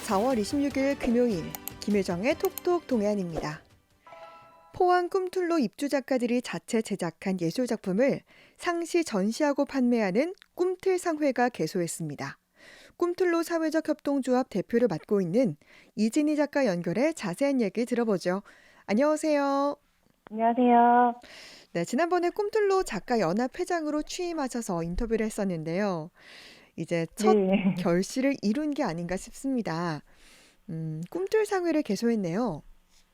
4월 26일 금요일 김혜정의 톡톡 동해안입니다. 포항 꿈틀로 입주 작가들이 자체 제작한 예술 작품을 상시 전시하고 판매하는 꿈틀상회가 개소했습니다. 꿈틀로 사회적 협동조합 대표를 맡고 있는 이진희 작가 연결해 자세한 얘기 들어보죠. 안녕하세요. 안녕하세요. 네, 지난번에 꿈틀로 작가 연합 회장으로 취임하셔서 인터뷰를 했었는데요. 이제 첫 네. 결실을 이룬 게 아닌가 싶습니다. 꿈틀상회를 개소했네요.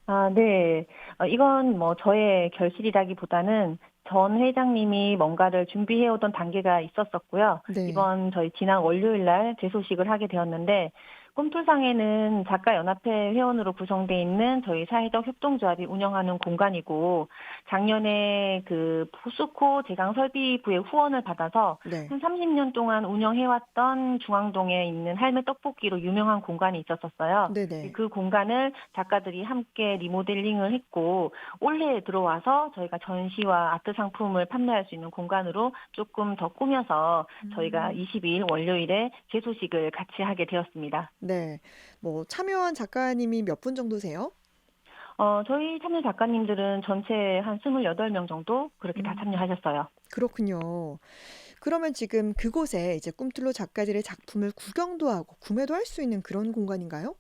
아, 네. 이건 뭐 저의 결실이라기보다는 전 회장님이 뭔가를 준비해 오던 단계가 있었었고요. 네. 이번 저희 지난 월요일 날 재소식을 하게 되었는데, 꿈틀상회는 작가연합회 회원으로 구성돼 있는 저희 사회적 협동조합이 운영하는 공간이고, 작년에 그 포스코 제강설비부의 후원을 받아서 네. 한 30년 동안 운영해왔던 중앙동에 있는 할매 떡볶이로 유명한 공간이 있었어요. 네네. 그 공간을 작가들이 함께 리모델링을 했고, 올해 들어와서 저희가 전시와 아트 상품을 판매할 수 있는 공간으로 조금 더 꾸며서 저희가 음. 22일 월요일에 재소식을 같이 하게 되었습니다. 네. 뭐 참여한 작가님이 몇 분 정도세요? 저희 참여 작가님들은 전체 한 28명 정도 그렇게 다 음. 참여하셨어요. 그렇군요. 그러면 지금 그곳에 이제 꿈틀로 작가들의 작품을 구경도 하고 구매도 할 수 있는 그런 공간인가요?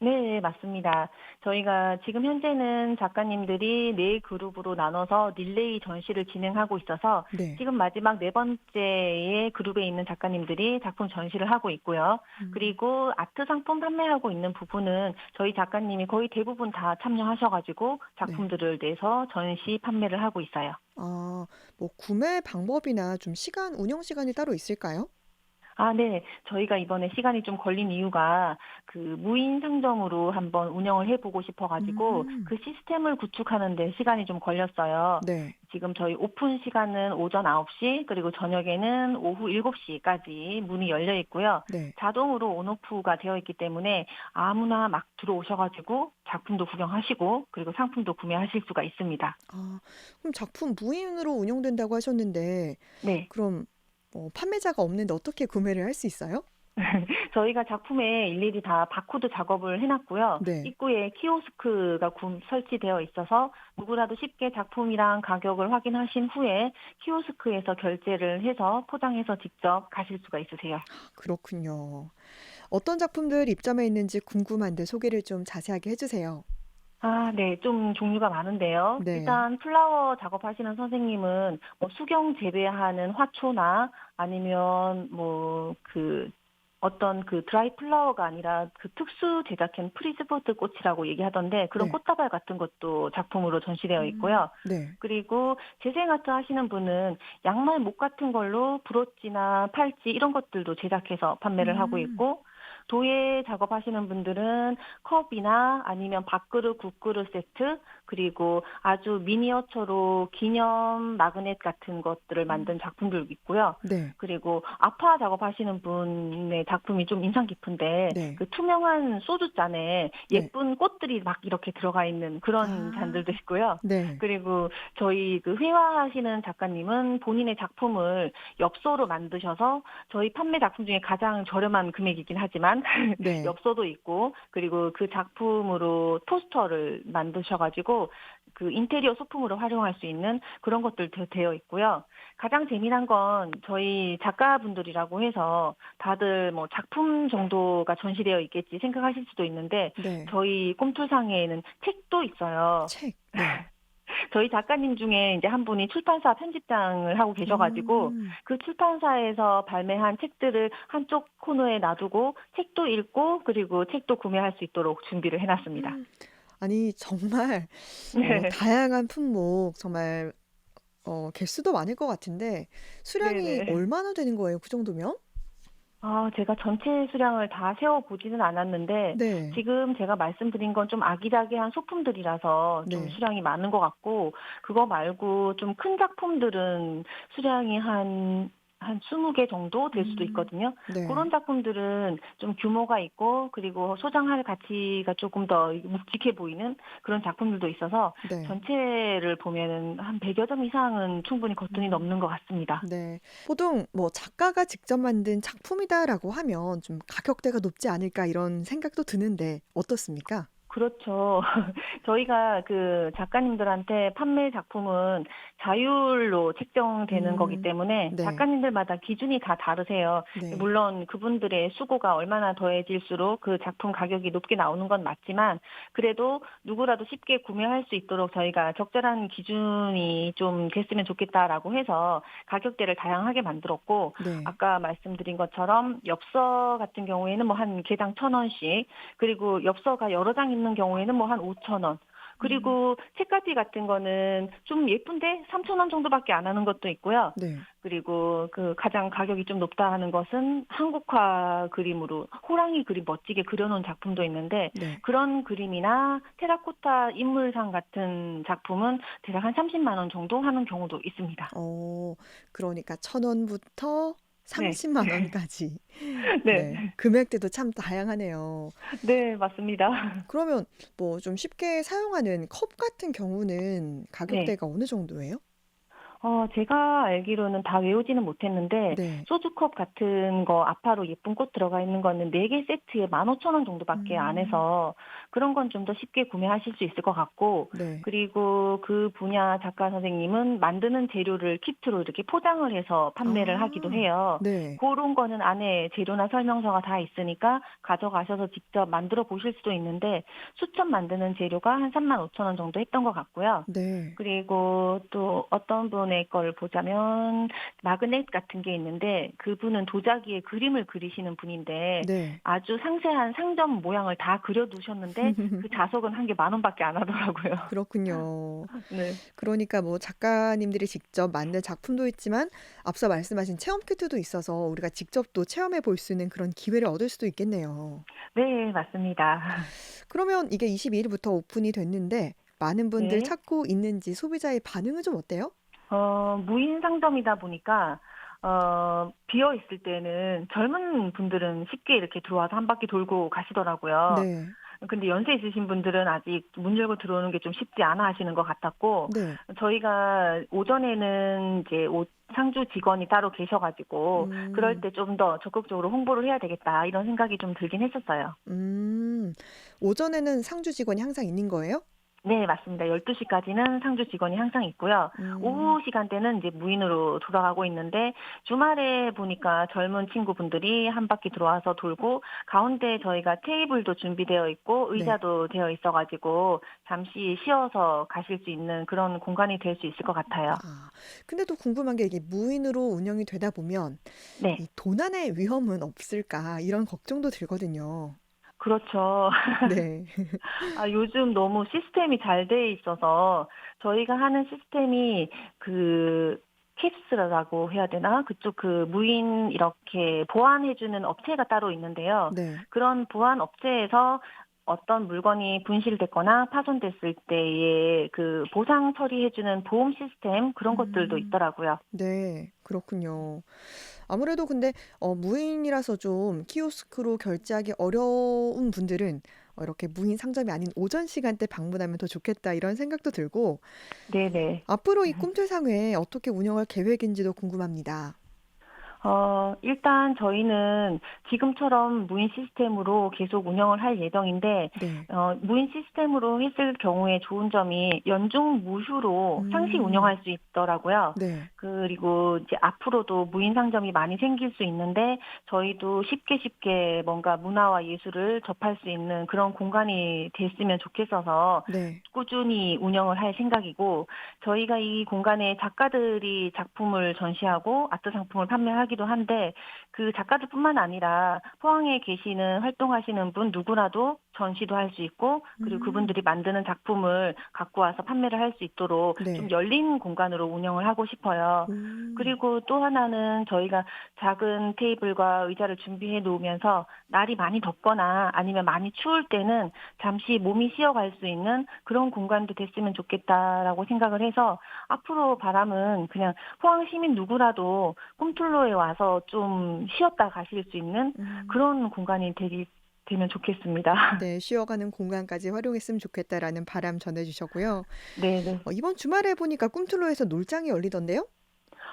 네, 맞습니다. 저희가 지금 현재는 작가님들이 네 그룹으로 나눠서 릴레이 전시를 진행하고 있어서 네. 지금 마지막 네 번째의 그룹에 있는 작가님들이 작품 전시를 하고 있고요. 음. 그리고 아트 상품 판매하고 있는 부분은 저희 작가님이 거의 대부분 다 참여하셔가지고 네. 작품들을 내서 전시 판매를 하고 있어요. 아, 뭐 구매 방법이나 좀 운영 시간이 따로 있을까요? 아, 네. 저희가 이번에 시간이 좀 걸린 이유가 그 무인 상점으로 한번 운영을 해보고 싶어가지고 음. 그 시스템을 구축하는 데 시간이 좀 걸렸어요. 네. 지금 저희 오픈 시간은 오전 9시, 그리고 저녁에는 오후 7시까지 문이 열려 있고요. 네. 자동으로 온오프가 되어 있기 때문에 아무나 막 들어오셔가지고 작품도 구경하시고 그리고 상품도 구매하실 수가 있습니다. 아, 그럼 작품 무인으로 운영된다고 하셨는데 네. 그럼 판매자가 없는데 어떻게 구매를 할 수 있어요? 저희가 작품에 일일이 다 바코드 작업을 해놨고요. 네. 입구에 키오스크가 설치되어 있어서 누구라도 쉽게 작품이랑 가격을 확인하신 후에 키오스크에서 결제를 해서 포장해서 직접 가실 수가 있으세요. 그렇군요. 어떤 작품들 입점해 있는지 궁금한데 소개를 좀 자세하게 해주세요. 아, 네. 좀 종류가 많은데요. 네. 일단 플라워 작업하시는 선생님은 뭐 수경 재배하는 화초나 아니면 어떤 그 드라이 플라워가 아니라 그 특수 제작한 프리즈버드 꽃이라고 얘기하던데 그런 네. 꽃다발 같은 것도 작품으로 전시되어 있고요. 네. 그리고 재생 아트 하시는 분은 양말 목 같은 걸로 브로치나 팔찌 이런 것들도 제작해서 판매를 하고 음. 있고 도예 작업하시는 분들은 컵이나 아니면 밥그릇, 국그릇 세트, 그리고 아주 미니어처로 기념 마그넷 같은 것들을 음. 만든 작품들도 있고요. 네. 그리고 아파 작업하시는 분의 작품이 좀 인상 깊은데 네. 그 투명한 소주잔에 네. 예쁜 꽃들이 막 이렇게 들어가 있는 그런 아. 잔들도 있고요. 네. 그리고 저희 그 회화하시는 작가님은 본인의 작품을 엽서로 만드셔서 저희 판매 작품 중에 가장 저렴한 금액이긴 하지만 네. 엽서도 있고 그리고 그 작품으로 토스터를 만드셔가지고 그 인테리어 소품으로 활용할 수 있는 그런 것들도 되어 있고요. 가장 재미난 건 저희 작가분들이라고 해서 다들 뭐 작품 정도가 전시되어 있겠지 생각하실 수도 있는데 네. 저희 꼼투상에는 책도 있어요. 책. 네. 저희 작가님 중에 이제 한 분이 출판사 편집장을 하고 계셔가지고 음. 그 출판사에서 발매한 책들을 한쪽 코너에 놔두고 책도 읽고 그리고 책도 구매할 수 있도록 준비를 해놨습니다. 음. 아니 정말 네. 다양한 품목 정말 개수도 많을 것 같은데 수량이 네네. 얼마나 되는 거예요? 그 정도면? 제가 전체 수량을 다 세어보지는 않았는데, 네. 지금 제가 말씀드린 건 좀 아기자기한 소품들이라서 좀 네. 수량이 많은 것 같고, 그거 말고 좀 큰 작품들은 수량이 한 한 20개 정도 될 수도 음. 있거든요. 네. 그런 작품들은 좀 규모가 있고 그리고 소장할 가치가 조금 더 묵직해 보이는 그런 작품들도 있어서 네. 전체를 보면은 한 100여 점 이상은 충분히 거뜬히 음. 넘는 것 같습니다. 네. 보통 뭐 '작가가 직접 만든 작품이다.'라고 하면 좀 '가격대가 높지 않을까.' 이런 생각도 드는데 어떻습니까? 그렇죠. 저희가 그 작가님들한테 판매 작품은 자율로 책정되는 거기 음. 때문에 네. 작가님들마다 기준이 다 다르세요. 네. 물론 그분들의 수고가 얼마나 더해질수록 그 작품 가격이 높게 나오는 건 맞지만 그래도 누구라도 쉽게 구매할 수 있도록 저희가 적절한 기준이 좀 됐으면 좋겠다라고 해서 가격대를 다양하게 만들었고 네. 아까 말씀드린 것처럼 엽서 같은 경우에는 뭐 한 개당 1,000원씩 그리고 엽서가 여러 장 있는 경우에는 뭐 한 5,000원. 음. 그리고 책가지 같은 거는 좀 예쁜데 3,000원 정도밖에 안 하는 것도 있고요. 네. 그리고 그 가장 가격이 좀 높다 하는 것은 한국화 그림으로 호랑이 그림 멋지게 그려 놓은 작품도 있는데 네. 그런 그림이나 테라코타 인물상 같은 작품은 대략 한 30만 원 정도 하는 경우도 있습니다. 어 그러니까 1,000원부터 네. 30만 원까지. 네. 네. 금액대도 참 다양하네요. 네, 맞습니다. 그러면 뭐 좀 쉽게 사용하는 컵 같은 경우는 네. 가격대가 어느 정도예요? 제가 알기로는 다 외우지는 못했는데 네. 소주컵 같은 거 아파로 예쁜 꽃 들어가 있는 거는 4개 세트에 15,000원 정도밖에 안 음. 해서 그런 건 좀 더 쉽게 구매하실 수 있을 것 같고 네. 그리고 그 분야 작가 선생님은 만드는 재료를 키트로 이렇게 포장을 해서 판매를 하기도 아. 해요. 네. 고런 거는 안에 재료나 설명서가 다 있으니까 가져가셔서 직접 만들어 보실 수도 있는데 수첩 만드는 재료가 한 35,000원 정도 했던 것 같고요. 네. 그리고 또 어떤 분의 걸 보자면 마그넷 같은 게 있는데 그분은 도자기에 그림을 그리시는 분인데 네. 아주 상세한 상점 모양을 다 그려 두셨는데 그 자석은 한 개 10,000원밖에 안 하더라고요. 그렇군요. 네. 그러니까 뭐 작가님들이 직접 만든 작품도 있지만 앞서 말씀하신 체험 키트도 있어서 우리가 직접 또 체험해 볼 수 있는 그런 기회를 얻을 수도 있겠네요. 네, 맞습니다. 그러면 이게 22 일부터 오픈이 됐는데 많은 분들 네. 찾고 있는지 소비자의 반응은 좀 어때요? 무인 상점이다 보니까 비어 있을 때는 젊은 분들은 쉽게 이렇게 들어와서 한 바퀴 돌고 가시더라고요. 네. 근데 연세 있으신 분들은 아직 문 열고 들어오는 게 좀 쉽지 않아 하시는 것 같았고, 네. 저희가 오전에는 이제 상주 직원이 따로 계셔 가지고 그럴 음. 때 좀 더 적극적으로 홍보를 해야 되겠다 이런 생각이 좀 들긴 했었어요. 음. 오전에는 상주 직원이 항상 있는 거예요? 네, 맞습니다. 12 시까지는 상주 직원이 항상 있고요. 음. 오후 시간대는 이제 무인으로 돌아가고 있는데 주말에 보니까 젊은 친구분들이 한 바퀴 들어와서 돌고 가운데 저희가 테이블도 준비되어 있고 네. 의자도 되어 있어 가지고 잠시 쉬어서 가실 수 있는 그런 공간이 될 수 있을 것 같아요. 아. 근데 또 궁금한 게 이게 무인으로 운영이 되다 보면 네. 이 '도난의 위험은 없을까?' 이런 걱정도 들거든요. 그렇죠. 네. 요즘 너무 시스템이 잘 돼 있어서 저희가 하는 시스템이 그 캡스라고 해야 되나? 그쪽 그 무인 이렇게 보안해 주는 업체가 따로 있는데요. 네. 그런 보안 업체에서 어떤 물건이 분실됐거나 파손됐을 때에 그 보상 처리해 주는 보험 시스템 그런 것들도 음. 있더라고요. 네. 그렇군요. 아무래도 근데 무인이라서 좀 키오스크로 결제하기 어려운 분들은 이렇게 '무인 상점이 아닌 오전 시간대 방문하면 더 좋겠다.' 이런 생각도 들고 네네. 앞으로 이 꿈틀상회 어떻게 운영할 계획인지도 궁금합니다. 일단 저희는 지금처럼 무인 시스템으로 계속 운영을 할 예정인데, 네. 무인 시스템으로 했을 경우에 좋은 점이 연중 무휴로 상시 음. 운영할 수 있더라고요. 네. 그리고 이제 앞으로도 무인 상점이 많이 생길 수 있는데, 저희도 쉽게 쉽게 뭔가 문화와 예술을 접할 수 있는 그런 공간이 됐으면 좋겠어서 네. 꾸준히 운영을 할 생각이고, 저희가 이 공간에 작가들이 작품을 전시하고 아트 상품을 판매하기도 한데 그 작가들뿐만 아니라 포항에 계시는 활동하시는 분 누구라도 전시도 할 수 있고 그리고 음. 그분들이 만드는 작품을 갖고 와서 판매를 할 수 있도록 좀 네. 열린 공간으로 운영을 하고 싶어요. 음. 그리고 또 하나는 저희가 작은 테이블과 의자를 준비해 놓으면서 날이 많이 덥거나 아니면 많이 추울 때는 잠시 몸이 쉬어갈 수 있는 그런 공간도 됐으면 좋겠다라고 생각을 해서 앞으로 바람은 그냥 포항 시민 누구라도 꿈틀로에 와서 좀 쉬었다 가실 수 있는 음. 그런 공간이 되면 좋겠습니다. 네. 쉬어가는 공간까지 활용했으면 좋겠다라는 바람 전해 주셨고요. 네네. 이번 주말에 보니까 꿈틀로에서 놀장이 열리던데요?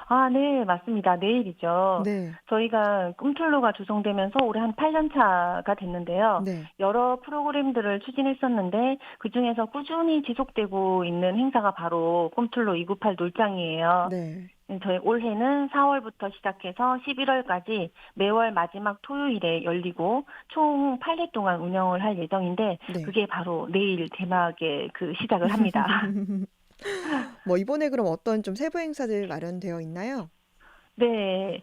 아 네. 맞습니다. 내일이죠. 네. 저희가 꿈틀로가 조성되면서 올해 한 8년 차가 됐는데요. 네. 여러 프로그램들을 추진했었는데 그중에서 꾸준히 지속되고 있는 행사가 바로 꿈틀로 298 놀장이에요. 네. 저희 올해는 4월부터 시작해서 11월까지 매월 마지막 토요일에 열리고 총 8회 동안 운영을 할 예정인데 네. 그게 바로 내일 개막의 그 시작을 합니다. 이번에 그럼 어떤 좀 세부 행사들 마련되어 있나요? 네.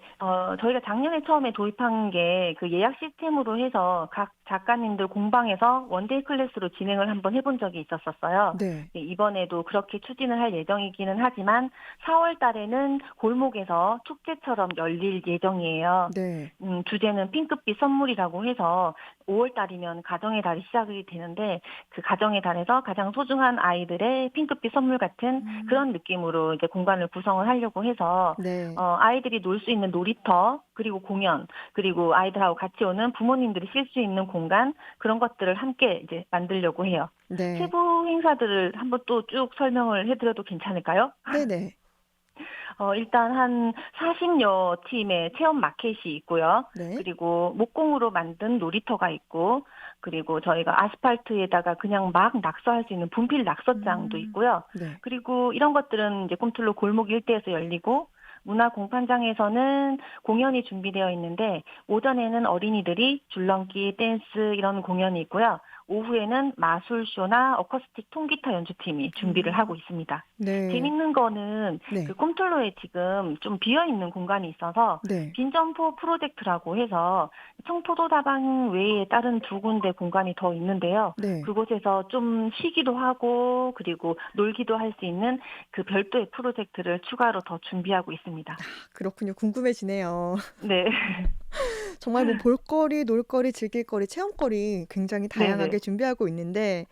저희가 작년에 처음에 도입한 게 그 예약 시스템으로 해서 각 작가님들 공방에서 원데이 클래스로 진행을 한번 해본 적이 있었어요. 네. 네, 이번에도 그렇게 추진을 할 예정이기는 하지만 4월 달에는 골목에서 축제처럼 열릴 예정이에요. 네. 주제는 핑크빛 선물이라고 해서 5월 달이면 가정의 달이 시작이 되는데 그 가정의 달에서 가장 소중한 아이들의 핑크빛 선물 같은 음. 그런 느낌으로 이제 공간을 구성을 하려고 해서 네. 아이들이 놀 수 있는 놀이터, 그리고 공연, 그리고 아이들하고 같이 오는 부모님들이 쉴 수 있는 공간, 그런 것들을 함께 이제 만들려고 해요. 네. 세부 행사들을 한번 또 쭉 설명을 해드려도 괜찮을까요? 네네. 일단 한 40여 팀의 체험 마켓이 있고요. 네. 그리고 목공으로 만든 놀이터가 있고, 그리고 저희가 아스팔트에다가 그냥 막 낙서할 수 있는 분필 낙서장도 음. 있고요. 네. 그리고 이런 것들은 이제 꿈틀로 골목 일대에서 열리고, 문화 공판장에서는 공연이 준비되어 있는데, 오전에는 어린이들이 줄넘기, 댄스 이런 공연이 있고요. 오후에는 마술쇼나 어쿠스틱 통기타 연주팀이 준비를 음. 하고 있습니다. 네. 재밌는 거는 그 네. 꿈틀로에 지금 좀 비어 있는 공간이 있어서 네. 빈점포 프로젝트라고 해서 청포도다방 외에 다른 두 군데 공간이 더 있는데요. 네. 그곳에서 좀 쉬기도 하고 그리고 놀기도 할 수 있는 그 별도의 프로젝트를 추가로 더 준비하고 있습니다. 그렇군요. 궁금해지네요. 네. 정말 볼거리, 놀거리, 즐길거리, 체험거리 굉장히 다양하게 네네. 준비하고 있는데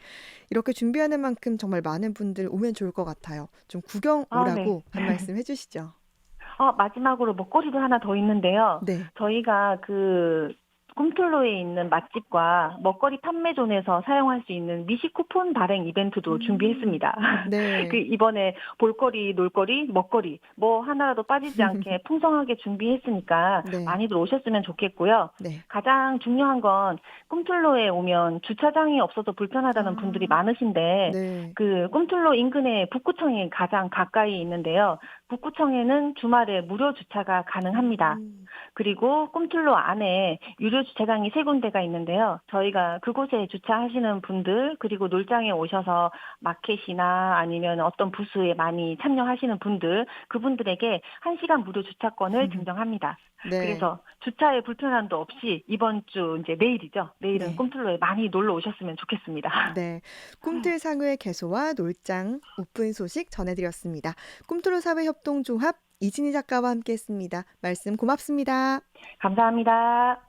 이렇게 준비하는 만큼 정말 많은 분들 오면 좋을 것 같아요. 좀 구경 아 네. 오라고 한 말씀 해 주시죠. 마지막으로 먹거리도 하나 더 있는데요. 네. 저희가 그 꿈틀로에 있는 맛집과 먹거리 판매존에서 사용할 수 있는 미식 쿠폰 발행 이벤트도 음. 준비했습니다. 그 네. 이번에 볼거리, 놀거리, 먹거리 뭐 하나라도 빠지지 않게 풍성하게 준비했으니까 네. 많이들 오셨으면 좋겠고요. 네. 가장 중요한 건 꿈틀로에 오면 주차장이 없어서 불편하다는 분들이 아. 많으신데 네. 그 꿈틀로 인근에 북구청이 가장 가까이 있는데요. 북구청에는 주말에 무료 주차가 가능합니다. 음. 그리고 꿈틀로 안에 유료 주차장이 세 군데가 있는데요. 저희가 그곳에 주차하시는 분들 그리고 놀장에 오셔서 마켓이나 아니면 어떤 부스에 많이 참여하시는 분들 그분들에게 1시간 무료 주차권을 증정합니다. 네. 그래서 주차에 불편함도 없이 이번 주 이제 내일이죠. 내일은 네. 꿈틀로에 많이 놀러 오셨으면 좋겠습니다. 네. 꿈틀 상회 개소와 놀장 오픈 소식 전해드렸습니다. 꿈틀로 사회협동조합 이진희 작가와 함께했습니다. 말씀 고맙습니다. 감사합니다.